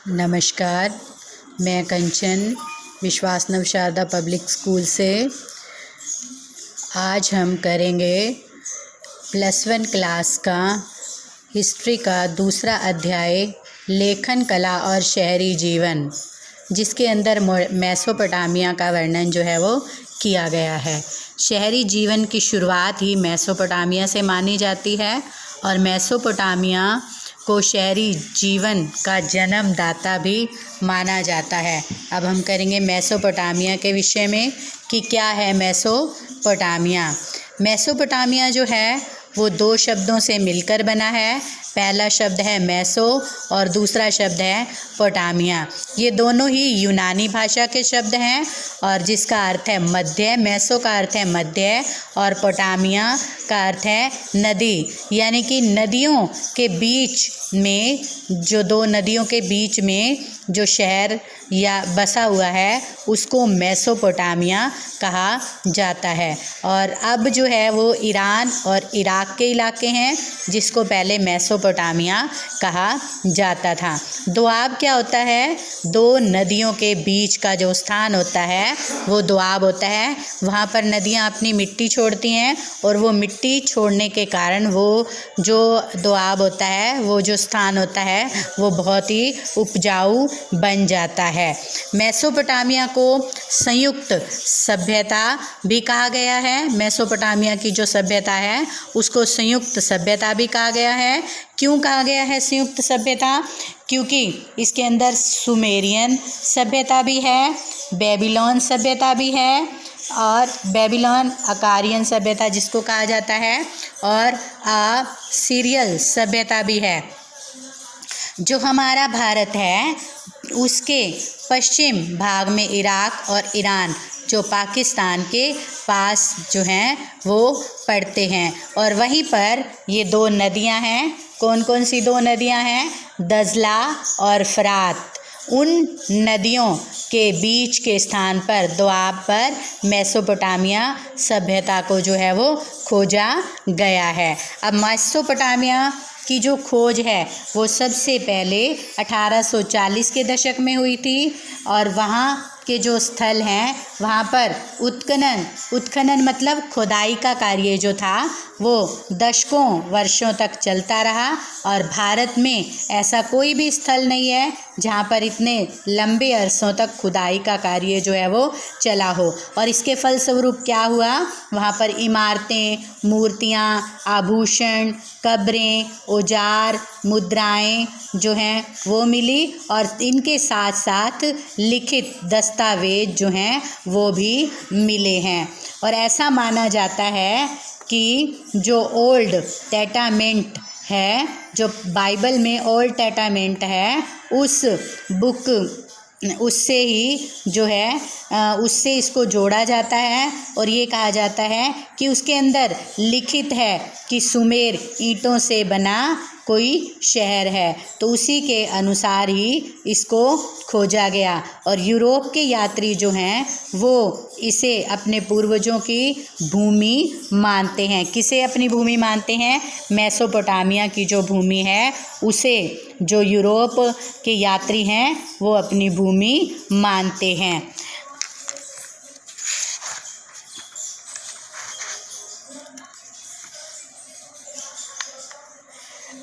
नमस्कार, मैं कंचन विश्वास नव शारदा पब्लिक स्कूल से। आज हम करेंगे +1 क्लास का हिस्ट्री का दूसरा अध्याय लेखन कला और शहरी जीवन, जिसके अंदर मेसोपोटामिया का वर्णन जो है वो किया गया है। शहरी जीवन की शुरुआत ही मेसोपोटामिया से मानी जाती है और मेसोपोटामिया को शहरी जीवन का जन्मदाता भी माना जाता है। अब हम करेंगे मेसोपोटामिया के विषय में कि क्या है मेसोपोटामिया। मेसोपोटामिया जो है वो 2 शब्दों से मिलकर बना है। पहला शब्द है मेसो और दूसरा शब्द है पोटामिया। ये दोनों ही यूनानी भाषा के शब्द हैं और जिसका अर्थ है मध्य। मेसो का अर्थ है मध्य और पोटामिया का अर्थ है नदी, यानी कि नदियों के बीच में, जो 2 नदियों के बीच में जो शहर या बसा हुआ है उसको मेसोपोटामिया कहा जाता है। और अब जो है वो ईरान और इराक के इलाके हैं, जिसको पहले मेसोपोटामिया कहा जाता था। दोआब क्या होता है? 2 नदियों के बीच का जो स्थान होता है वो दोआब होता है। वहाँ पर नदियाँ अपनी मिट्टी छोड़ती हैं और वो मिट्टी छोड़ने के कारण वो जो दोआब होता है, वो जो स्थान होता है, वो बहुत ही उपजाऊ बन जाता है। मेसोपोटामिया को संयुक्त सभ्यता भी कहा गया है। मेसोपोटामिया की जो सभ्यता है उसको संयुक्त सभ्यता भी कहा गया है। क्यों कहा गया है संयुक्त सभ्यता? क्योंकि इसके अंदर सुमेरियन सभ्यता भी है, बेबीलोन सभ्यता भी है और बेबीलोन अकारियन सभ्यता जिसको कहा जाता है, और सीरियल सभ्यता भी है। जो हमारा भारत है उसके पश्चिम भाग में इराक और ईरान जो पाकिस्तान के पास जो हैं वो पड़ते हैं, और वहीं पर ये 2 नदियां हैं। कौन कौन सी 2 नदियां हैं? दजला और फरात। उन नदियों के बीच के स्थान पर, दोआब पर, मेसोपोटामिया सभ्यता को जो है वो खोजा गया है। अब मेसोपोटामिया की जो खोज है वो सबसे पहले 1840 के दशक में हुई थी और वहाँ के जो स्थल हैं वहाँ पर उत्खनन मतलब खुदाई का कार्य जो था वो दशकों वर्षों तक चलता रहा, और भारत में ऐसा कोई भी स्थल नहीं है जहाँ पर इतने लंबे अरसों तक खुदाई का कार्य जो है वो चला हो। और इसके फलस्वरूप क्या हुआ? वहाँ पर इमारतें, मूर्तियाँ, आभूषण, कब्रें, औजार, मुद्राएं जो हैं वो मिली, और इनके साथ साथ लिखित दस्तावेज जो हैं वो भी मिले हैं। और ऐसा माना जाता है कि जो ओल्ड टेस्टामेंट है, जो बाइबल में ओल्ड टेस्टामेंट है, उस बुक उससे ही जो है उससे इसको जोड़ा जाता है और ये कहा जाता है कि उसके अंदर लिखित है कि सुमेर ईंटों से बना कोई शहर है। तो उसी के अनुसार ही इसको खोजा गया, और यूरोप के यात्री जो हैं वो इसे अपने पूर्वजों की भूमि मानते हैं। किसे अपनी भूमि मानते हैं? मेसोपोटामिया की जो भूमि है उसे जो यूरोप के यात्री हैं वो अपनी भूमि मानते हैं।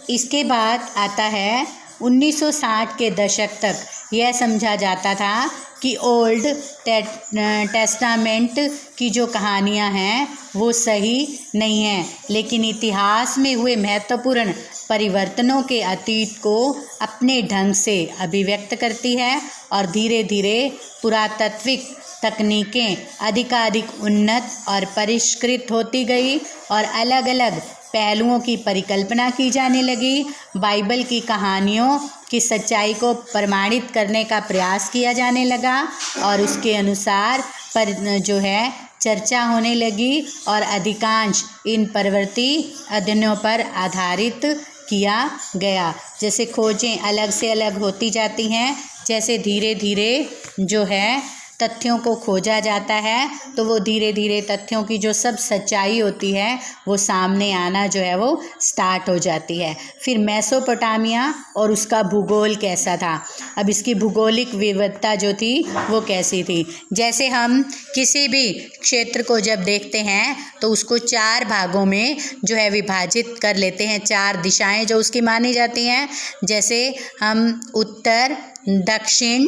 इसके बाद आता है 1960 के दशक तक यह समझा जाता था कि ओल्ड टेस्टामेंट की जो कहानियां हैं वो सही नहीं हैं, लेकिन इतिहास में हुए महत्वपूर्ण परिवर्तनों के अतीत को अपने ढंग से अभिव्यक्त करती है, और धीरे धीरे पुरातात्विक तकनीकें अधिकाधिक उन्नत और परिष्कृत होती गई और अलग अलग पहलुओं की परिकल्पना की जाने लगी। बाइबल की कहानियों की सच्चाई को प्रमाणित करने का प्रयास किया जाने लगा और उसके अनुसार पर जो है चर्चा होने लगी, और अधिकांश इन प्रवृत्ति अध्ययनों पर आधारित किया गया। जैसे खोजें अलग से अलग होती जाती हैं, जैसे धीरे धीरे जो है तथ्यों को खोजा जाता है तो वो धीरे धीरे तथ्यों की जो सब सच्चाई होती है वो सामने आना जो है वो स्टार्ट हो जाती है। फिर मेसोपोटामिया और उसका भूगोल कैसा था। अब इसकी भूगोलिक विविधता जो थी वो कैसी थी। जैसे हम किसी भी क्षेत्र को जब देखते हैं तो उसको 4 भागों में जो है विभाजित कर लेते हैं, 4 दिशाएं जो उसकी मानी जाती हैं। जैसे हम उत्तर, दक्षिण,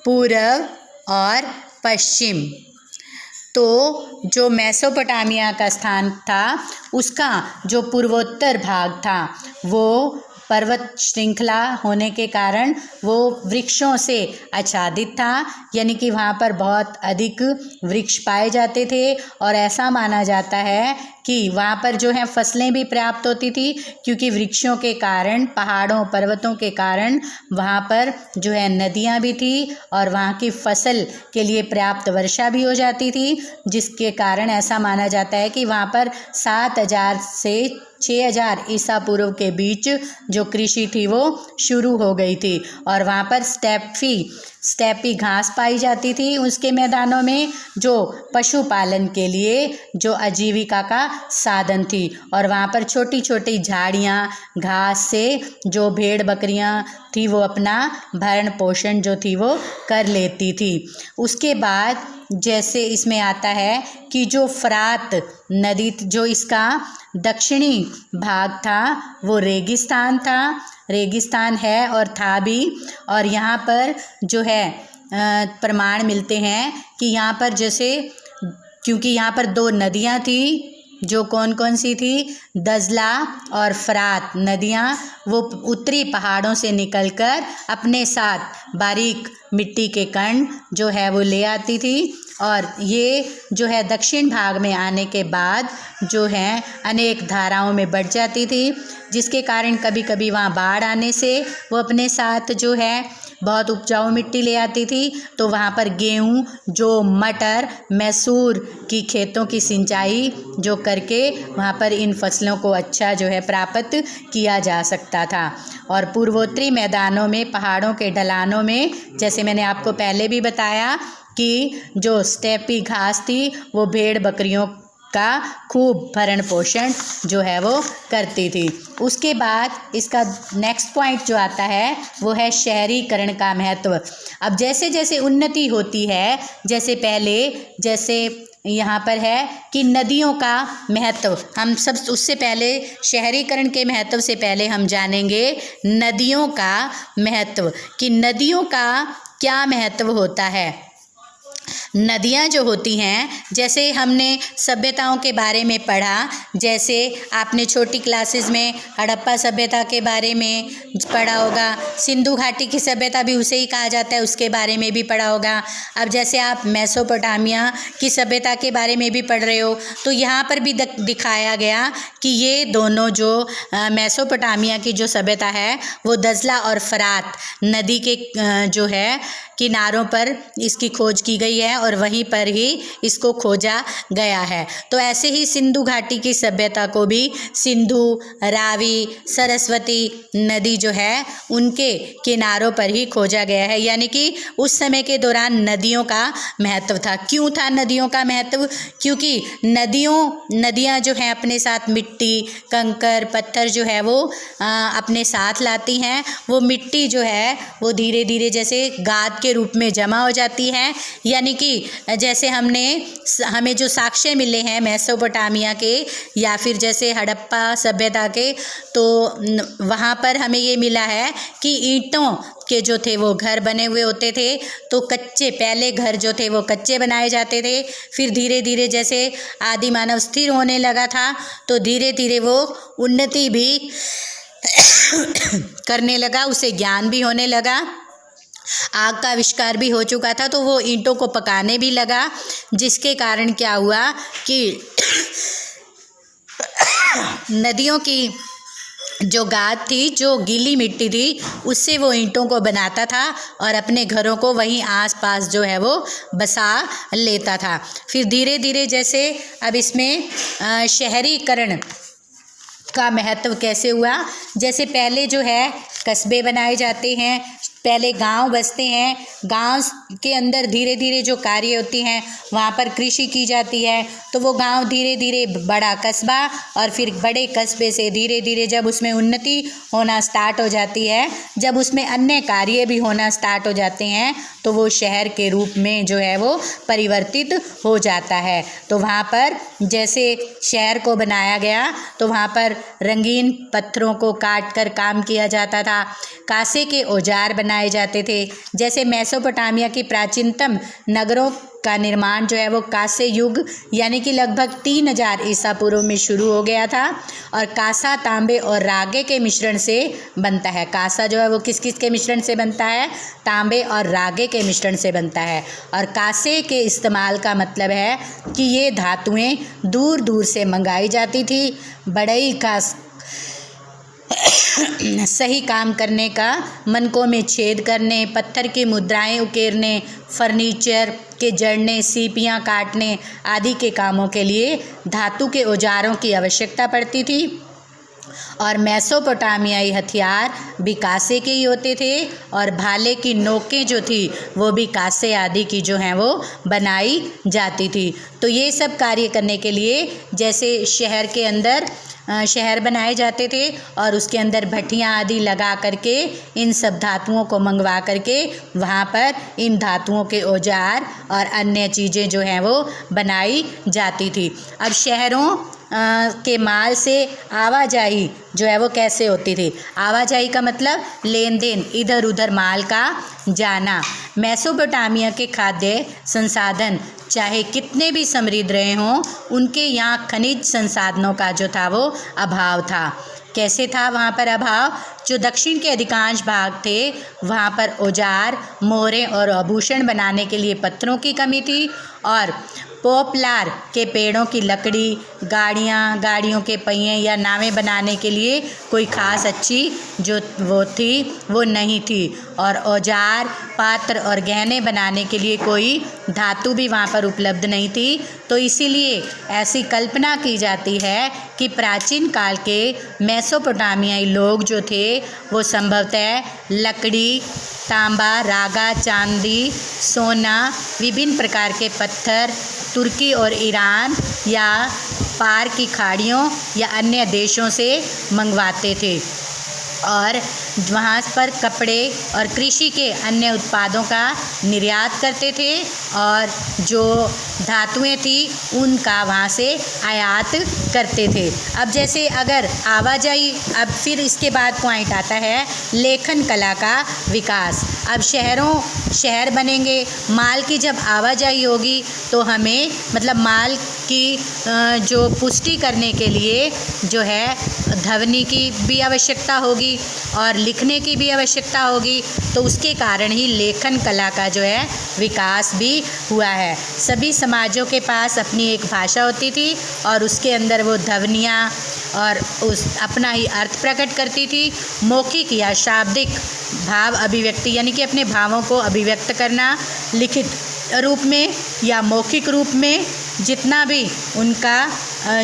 पूर्व और पश्चिम। तो जो मेसोपोटामिया का स्थान था उसका जो पूर्वोत्तर भाग था वो पर्वत श्रृंखला होने के कारण वो वृक्षों से आच्छादित था, यानी कि वहाँ पर बहुत अधिक वृक्ष पाए जाते थे और ऐसा माना जाता है कि वहाँ पर जो है फसलें भी प्राप्त होती थी, क्योंकि वृक्षों के कारण, पहाड़ों पर्वतों के कारण वहाँ पर जो है नदियाँ भी थी और वहाँ की फसल के लिए पर्याप्त वर्षा भी हो जाती थी, जिसके कारण ऐसा माना जाता है कि वहाँ पर 7000 से 6000 ईसा पूर्व के बीच जो कृषि थी वो शुरू हो गई थी और वहाँ पर स्टेपी घास पाई जाती थी उसके मैदानों में, जो पशुपालन के लिए जो आजीविका का साधन थी। और वहाँ पर छोटी छोटी झाड़ियाँ घास से जो भेड़ बकरियाँ थी वो अपना भरण पोषण जो थी वो कर लेती थी। उसके बाद जैसे इसमें आता है कि जो फरात नदी जो इसका दक्षिणी भाग था वो रेगिस्तान था, रेगिस्तान है और था भी। और यहाँ पर जो है प्रमाण मिलते हैं कि यहाँ पर जैसे, क्योंकि यहाँ पर 2 नदियाँ थी, जो कौन कौन सी थी, दजला और फरात नदियाँ, वो उत्तरी पहाड़ों से निकलकर अपने साथ बारीक मिट्टी के कण जो है वो ले आती थी और ये जो है दक्षिण भाग में आने के बाद जो है अनेक धाराओं में बढ़ जाती थी, जिसके कारण कभी कभी वहाँ बाढ़ आने से वो अपने साथ जो है बहुत उपजाऊ मिट्टी ले आती थी। तो वहाँ पर गेहूँ, जो मटर, मैसूर की खेतों की सिंचाई जो करके वहाँ पर इन फसलों को अच्छा जो है प्राप्त किया जा सकता था। और पूर्वोत्तरी मैदानों में, पहाड़ों के ढलानों में, जैसे मैंने आपको पहले भी बताया कि जो स्टेपी घास थी वो भेड़ बकरियों का खूब भरण पोषण जो है वो करती थी। उसके बाद इसका नेक्स्ट पॉइंट जो आता है वो है शहरीकरण का महत्व। अब जैसे जैसे उन्नति होती है, जैसे पहले जैसे यहाँ पर है कि नदियों का महत्व, हम सब उससे पहले शहरीकरण के महत्व से पहले हम जानेंगे नदियों का महत्व, कि नदियों का क्या महत्व होता है। नदियाँ जो होती हैं, जैसे हमने सभ्यताओं के बारे में पढ़ा, जैसे आपने छोटी क्लासेस में हड़प्पा सभ्यता के बारे में पढ़ा होगा, सिंधु घाटी की सभ्यता भी उसे ही कहा जाता है, उसके बारे में भी पढ़ा होगा। अब जैसे आप मेसोपोटामिया की सभ्यता के बारे में भी पढ़ रहे हो, तो यहाँ पर भी दिखाया गया कि ये दोनों जो मेसोपोटामिया की जो सभ्यता है वो दजला और फरात नदी के जो है किनारों पर इसकी खोज की गई है और वहीं पर ही इसको खोजा गया है। तो ऐसे ही सिंधु घाटी की सभ्यता को भी सिंधु, रावी, सरस्वती नदी जो है उनके किनारों पर ही खोजा गया है, यानी कि उस समय के दौरान नदियों का महत्व था। क्यों था नदियों का महत्व? क्योंकि नदियाँ जो हैं अपने साथ मिट्टी, कंकर, पत्थर जो है वो अपने साथ लाती हैं। वो मिट्टी जो है वो धीरे धीरे जैसे गाद के रूप में जमा हो जाती है, यानी कि जैसे हमें जो साक्ष्य मिले हैं मेसोपोटामिया के या फिर जैसे हड़प्पा सभ्यता के, तो वहाँ पर हमें ये मिला है कि ईंटों के जो थे वो घर बने हुए होते थे। तो कच्चे पहले घर जो थे वो कच्चे बनाए जाते थे, फिर धीरे धीरे जैसे आदि मानव स्थिर होने लगा था तो धीरे धीरे वो उन्नति भी करने लगा, उसे ज्ञान भी होने लगा, आग का आविष्कार भी हो चुका था, तो वो ईंटों को पकाने भी लगा, जिसके कारण क्या हुआ कि नदियों की जो गाद थी, जो गीली मिट्टी थी, उससे वो ईंटों को बनाता था और अपने घरों को वहीं आसपास जो है वो बसा लेता था। फिर धीरे धीरे जैसे अब इसमें शहरीकरण का महत्व कैसे हुआ, जैसे पहले जो है कस्बे बनाए जाते हैं, पहले गांव बसते हैं, गांव के अंदर धीरे धीरे जो कार्य होती हैं वहाँ पर कृषि की जाती है, तो वो गांव धीरे धीरे बड़ा कस्बा और फिर बड़े कस्बे से धीरे धीरे जब उसमें उन्नति होना स्टार्ट हो जाती है, जब उसमें अन्य कार्य भी होना स्टार्ट हो जाते हैं, तो वो शहर के रूप में जो है वो परिवर्तित हो जाता है। तो वहाँ पर जैसे शहर को बनाया गया तो वहाँ पर रंगीन पत्थरों को काट कर काम किया जाता था, कांसे के औजार बनाए जाते थे। जैसे मेसोपोटामिया की प्राचीनतम नगरों का निर्माण जो है वो कांस्य युग यानी कि लगभग 3000 ईसा पूर्व में शुरू हो गया था और कांसा, तांबे और रागे के मिश्रण से बनता है। कांसा जो है वो किस किस के मिश्रण से बनता है? तांबे और रागे के मिश्रण से बनता है। और कांसे के इस्तेमाल का मतलब है कि ये धातुएं दूर दूर से मंगाई जाती थी। बढ़ई का सही काम करने का, मनकों में छेद करने, पत्थर की मुद्राएं उकेरने, फर्नीचर के जड़ने, सीपियां काटने आदि के कामों के लिए धातु के औजारों की आवश्यकता पड़ती थी। और मेसोपोटामियाई हथियार भी कांसे के ही होते थे और भाले की नोकें जो थी वो भी कांसे आदि की जो हैं वो बनाई जाती थी। तो ये सब कार्य करने के लिए जैसे शहर के अंदर शहर बनाए जाते थे और उसके अंदर भट्टियाँ आदि लगा करके इन सब धातुओं को मंगवा करके वहाँ पर इन धातुओं के औजार और अन्य चीज़ें जो हैं वो बनाई जाती थी। अब शहरों के माल से आवाजाही जो है वो कैसे होती थी? आवाजाही का मतलब लेन देन, इधर उधर माल का जाना। मेसोपोटामिया के खाद्य संसाधन चाहे कितने भी समृद्ध रहे हों, उनके यहाँ खनिज संसाधनों का जो था वो अभाव था। कैसे था वहाँ पर अभाव? जो दक्षिण के अधिकांश भाग थे वहाँ पर औजार, मोहरें और आभूषण बनाने के लिए पत्थरों की कमी थी और पॉपुलर के पेड़ों की लकड़ी, गाड़ियों के पहिए या नावें बनाने के लिए कोई ख़ास अच्छी जो वो थी वो नहीं थी। और औजार, पात्र और गहने बनाने के लिए कोई धातु भी वहाँ पर उपलब्ध नहीं थी। तो इसीलिए ऐसी कल्पना की जाती है कि प्राचीन काल के मेसोपोटामियाई लोग जो थे वो संभवतः लकड़ी, तांबा, रागा, चांदी, सोना, विभिन्न प्रकार के पत्थर तुर्की और ईरान या पार की खाड़ियों या अन्य देशों से मंगवाते थे और वहाँ पर कपड़े और कृषि के अन्य उत्पादों का निर्यात करते थे और जो धातुएं थी उनका वहाँ से आयात करते थे। अब जैसे अगर आवाजाही, अब फिर इसके बाद पॉइंट आता है लेखन कला का विकास। अब शहर बनेंगे, माल की जब आवाजाही होगी तो हमें मतलब माल की जो पुष्टि करने के लिए जो है ध्वनि की भी आवश्यकता होगी और लिखने की भी आवश्यकता होगी। तो उसके कारण ही लेखन कला का जो है विकास भी हुआ है। सभी समाजों के पास अपनी एक भाषा होती थी और उसके अंदर वो ध्वनियाँ और उस अपना ही अर्थ प्रकट करती थी। मौखिक या शाब्दिक भाव अभिव्यक्ति यानी कि अपने भावों को अभिव्यक्त करना, लिखित रूप में या मौखिक रूप में जितना भी उनका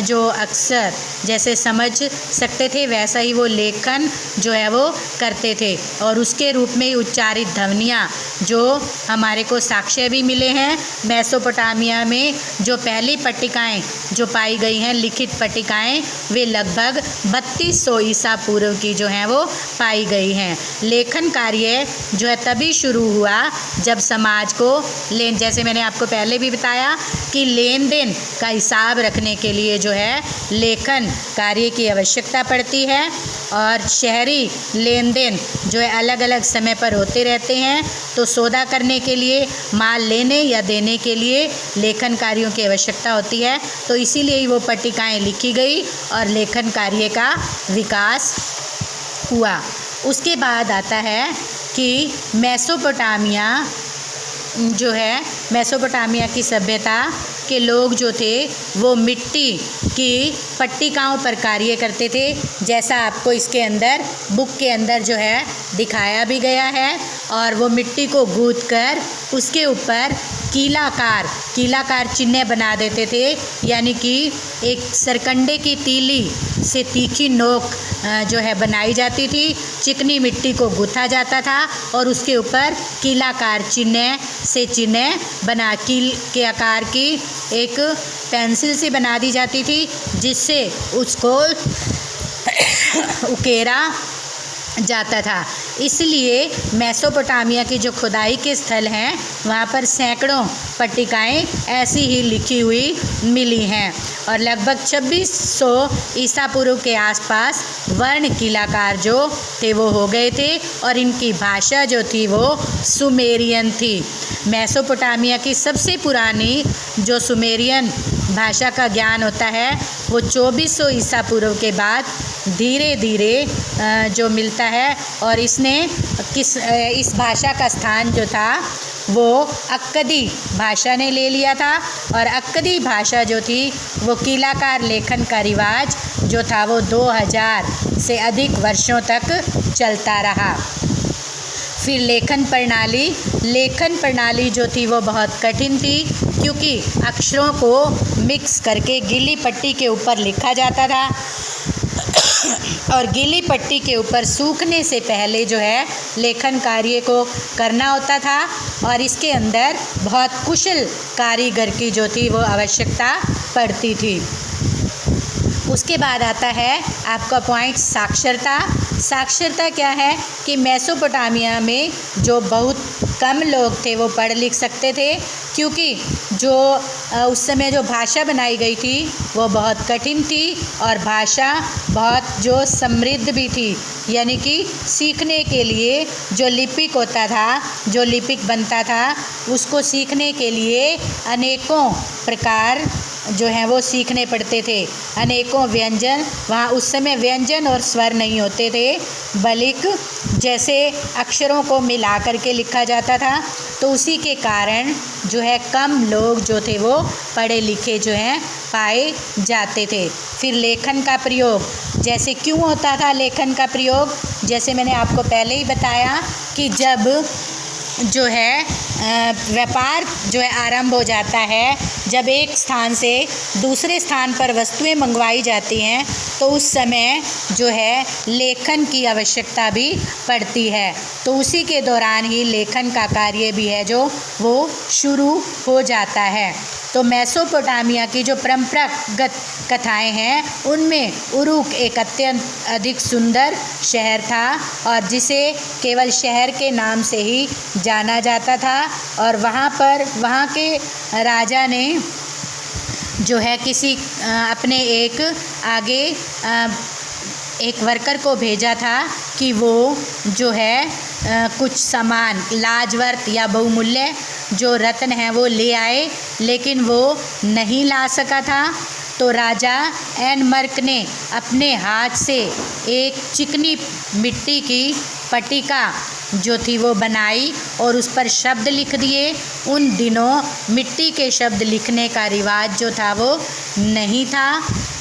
जो अक्षर जैसे समझ सकते थे वैसा ही वो लेखन जो है वो करते थे और उसके रूप में उच्चारित ध्वनियाँ जो हमारे को साक्ष्य भी मिले हैं। मेसोपोटामिया में जो पहली पट्टिकाएँ जो पाई गई हैं, लिखित पट्टिकाएँ, वे लगभग 3200 ईसा पूर्व की जो हैं वो पाई गई हैं। लेखन कार्य जो है तभी शुरू हुआ जब समाज को जैसे मैंने आपको पहले भी बताया कि लेन देन का हिसाब रखने के लिए जो है लेखन कार्य की आवश्यकता पड़ती है और शहरी लेन देन जो है अलग अलग समय पर होते रहते हैं। तो सौदा करने के लिए, माल लेने या देने के लिए लेखन कार्यों की आवश्यकता होती है। तो इसीलिए ही वो पट्टिकाएँ लिखी गई और लेखन कार्य का विकास हुआ। उसके बाद आता है कि मेसोपोटामिया की सभ्यता के लोग जो थे वो मिट्टी की पट्टिकाओं पर कार्य करते थे, जैसा आपको इसके अंदर बुक के अंदर जो है दिखाया भी गया है। और वो मिट्टी को गूंथ कर उसके ऊपर कीलाकार कीलाकार चिन्ह बना देते थे, यानी कि एक सरकंडे की तीली से तीखी नोक जो है बनाई जाती थी, चिकनी मिट्टी को गूथा जाता था और उसके ऊपर कीलाकार चिन्ह से चिन्ह बना कील के आकार की एक पेंसिल से बना दी जाती थी, जिससे उसको उकेरा जाता था। इसलिए मेसोपोटामिया की जो खुदाई के स्थल हैं वहाँ पर सैकड़ों पट्टिकाएँ ऐसी ही लिखी हुई मिली हैं और लगभग 2600 ईसा पूर्व के आसपास वर्ण कीलाकार जो थे वो हो गए थे और इनकी भाषा जो थी वो सुमेरियन थी। मेसोपोटामिया की सबसे पुरानी जो सुमेरियन भाषा का ज्ञान होता है वो 2400 ईसा पूर्व के बाद धीरे धीरे जो मिलता है और इस भाषा का स्थान जो था वो अक्कदी भाषा ने ले लिया था और अक्कदी भाषा जो थी वो कीलाकार लेखन का रिवाज जो था वो 2000 से अधिक वर्षों तक चलता रहा। फिर लेखन प्रणाली जो थी वो बहुत कठिन थी, क्योंकि अक्षरों को मिक्स करके गीली पट्टी के ऊपर लिखा जाता था और गीली पट्टी के ऊपर सूखने से पहले जो है लेखन कार्य को करना होता था और इसके अंदर बहुत कुशल कारीगर की जो थी वो आवश्यकता पड़ती थी। उसके बाद आता है आपका पॉइंट साक्षरता। साक्षरता क्या है कि मेसोपोटामिया में जो बहुत कम लोग थे वो पढ़ लिख सकते थे, क्योंकि जो उस समय जो भाषा बनाई गई थी वो बहुत कठिन थी और भाषा बहुत जो समृद्ध भी थी, यानी कि सीखने के लिए जो लिपिक होता था, जो लिपिक बनता था, उसको सीखने के लिए अनेकों प्रकार जो हैं वो सीखने पड़ते थे। अनेकों व्यंजन, वहाँ उस समय व्यंजन और स्वर नहीं होते थे, बल्कि जैसे अक्षरों को मिला करके लिखा जाता था, तो उसी के कारण जो है कम लोग जो थे वो पढ़े लिखे जो हैं पाए जाते थे। फिर लेखन का प्रयोग, जैसे क्यों होता था लेखन का प्रयोग, जैसे मैंने आपको पहले ही बताया कि जब जो है व्यापार जो है आरंभ हो जाता है, जब एक स्थान से दूसरे स्थान पर वस्तुएं मंगवाई जाती हैं तो उस समय जो है लेखन की आवश्यकता भी पड़ती है, तो उसी के दौरान ही लेखन का कार्य भी है जो वो शुरू हो जाता है। तो मेसोपोटामिया की जो परंपरागत कथाएं हैं उनमें उरुक एक अत्यंत अधिक सुंदर शहर था और जिसे केवल शहर के नाम से ही जाना जाता था और वहाँ के राजा ने जो है किसी अपने एक वर्कर को भेजा था कि वो जो है कुछ सामान लाजवर्त या बहुमूल्य जो रत्न है वो ले आए, लेकिन वो नहीं ला सका था। तो राजा एनमर्क ने अपने हाथ से एक चिकनी मिट्टी की पट्टिका जो थी वो बनाई और उस पर शब्द लिख दिए। उन दिनों मिट्टी के शब्द लिखने का रिवाज जो था वो नहीं था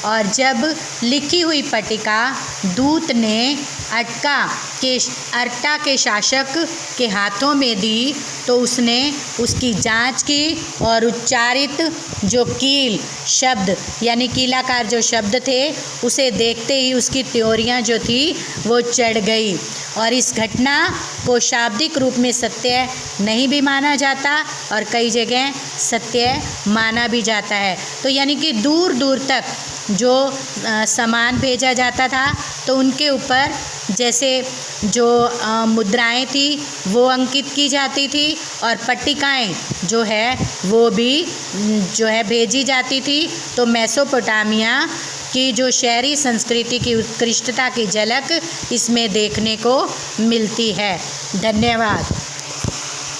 और जब लिखी हुई पट्टिका दूत ने अर्टा के शासक के हाथों में दी तो उसने उसकी जांच की और उच्चारित जो कील शब्द यानी कीलाकार जो शब्द थे उसे देखते ही उसकी त्योरियां जो थी वो चढ़ गई और इस घटना को शाब्दिक रूप में सत्य नहीं भी माना जाता और कई जगह सत्य माना भी जाता है। तो यानी कि दूर दूर तक जो सामान भेजा जाता था तो उनके ऊपर जैसे जो मुद्राएं थी वो अंकित की जाती थी और पट्टिकाएं जो है वो भी जो है भेजी जाती थी। तो मेसोपोटामिया की जो शहरी संस्कृति की उत्कृष्टता की झलक इसमें देखने को मिलती है। धन्यवाद।